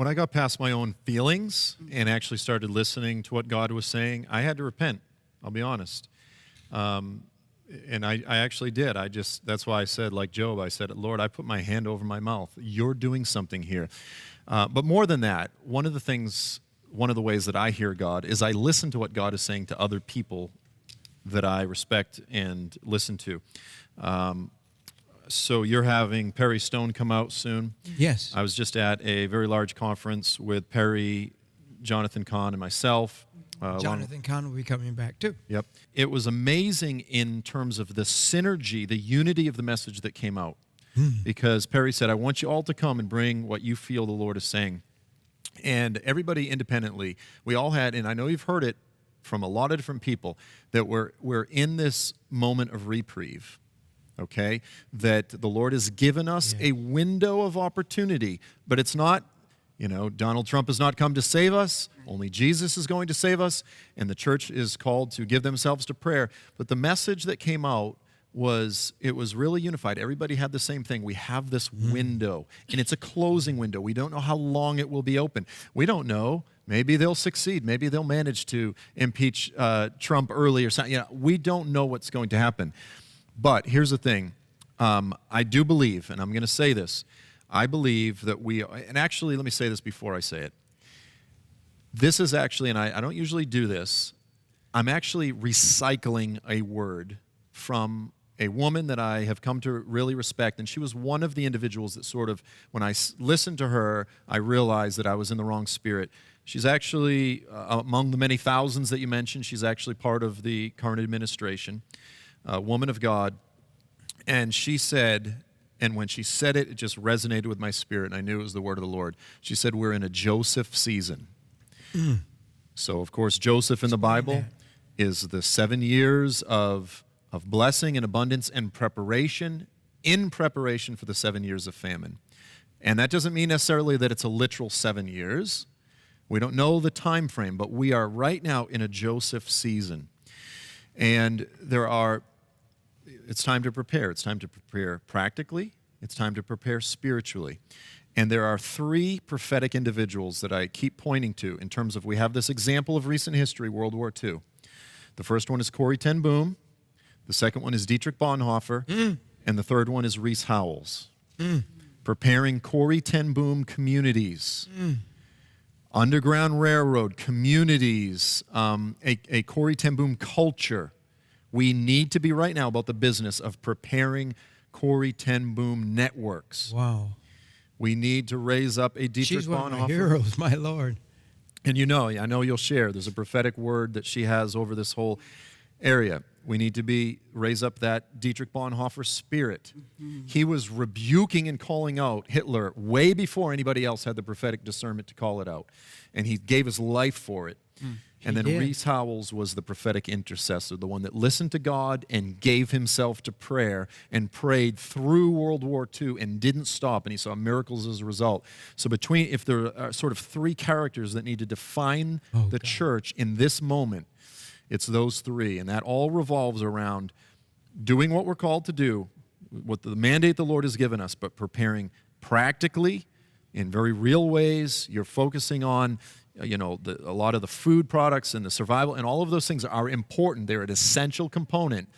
When I got past my own feelings and actually started listening to what God was saying, I had to repent. I'll be honest. And I actually did. That's why I said, like Job, I said, Lord, I put my hand over my mouth. You're doing something here. But more than that, one of the ways that I hear God is I listen to what God is saying to other people that I respect and listen to. So you're having Perry Stone come out soon. Yes. I was just at a very large conference with Perry, Jonathan Kahn, and myself. Jonathan Kahn will be coming back too. Yep. It was amazing in terms of the synergy, the unity of the message that came out. Because Perry said, I want you all to come and bring what you feel the Lord is saying. And everybody independently, we all had, and I know you've heard it from a lot of different people, that we're in this moment of reprieve. Okay, that the Lord has given us a window of opportunity, but it's not, Donald Trump has not come to save us. Only Jesus is going to save us, and the church is called to give themselves to prayer. But the message that came out was really unified. Everybody had the same thing. We have this window, and it's a closing window. We don't know how long it will be open. We don't know. Maybe they'll succeed. Maybe they'll manage to impeach Trump early or something. We don't know what's going to happen. But here's the thing. I do believe, and I'm going to say this, I believe that and actually, let me say this before I say it. This is actually, and I don't usually do this, I'm actually recycling a word from a woman that I have come to really respect, and she was one of the individuals that sort of, when I listened to her, I realized that I was in the wrong spirit. She's actually, among the many thousands that you mentioned, she's actually part of the current administration. A woman of God, and she said, and when she said it, it just resonated with my spirit, and I knew it was the word of the Lord. She said, we're in a Joseph season. So, of course, Joseph in the Bible is the 7 years of blessing and abundance and preparation, in preparation for the 7 years of famine. And that doesn't mean necessarily that it's a literal 7 years. We don't know the time frame, but we are right now in a Joseph season. And it's time to prepare. It's time to prepare practically. It's time to prepare spiritually. And there are three prophetic individuals that I keep pointing to in terms of, we have this example of recent history, World War II. The first one is Corrie ten Boom. The second one is Dietrich Bonhoeffer. And the third one is Rees Howells. Preparing Corrie ten Boom communities. Underground Railroad communities. A Corrie ten Boom culture. We need to be right now about the business of preparing Corrie ten Boom networks. Wow. We need to raise up a Dietrich Bonhoeffer. She's one of my heroes, my Lord. And I know you'll share. There's a prophetic word that she has over this whole area. We need to raise up that Dietrich Bonhoeffer spirit. He was rebuking and calling out Hitler way before anybody else had the prophetic discernment to call it out. And he gave his life for it. And then Rees Howells was the prophetic intercessor, the one that listened to God and gave himself to prayer and prayed through World War II and didn't stop, and he saw miracles as a result. So if there are sort of three characters that need to define the church in this moment, it's those three, and that all revolves around doing what we're called to do, what the mandate the Lord has given us, but preparing practically in very real ways. You're focusing on a lot of the food products and the survival, and all of those things are important. They're an essential component.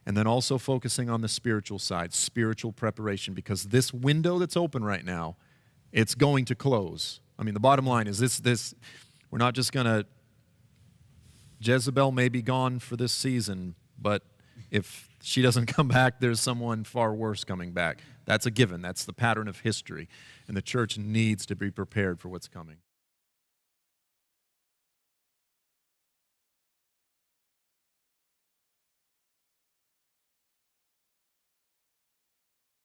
And then also focusing on the spiritual side, spiritual preparation, because this window that's open right now, it's going to close. I mean, the bottom line is this we're not just going to, Jezebel may be gone for this season, but if she doesn't come back, there's someone far worse coming back. That's a given. That's the pattern of history. And the church needs to be prepared for what's coming.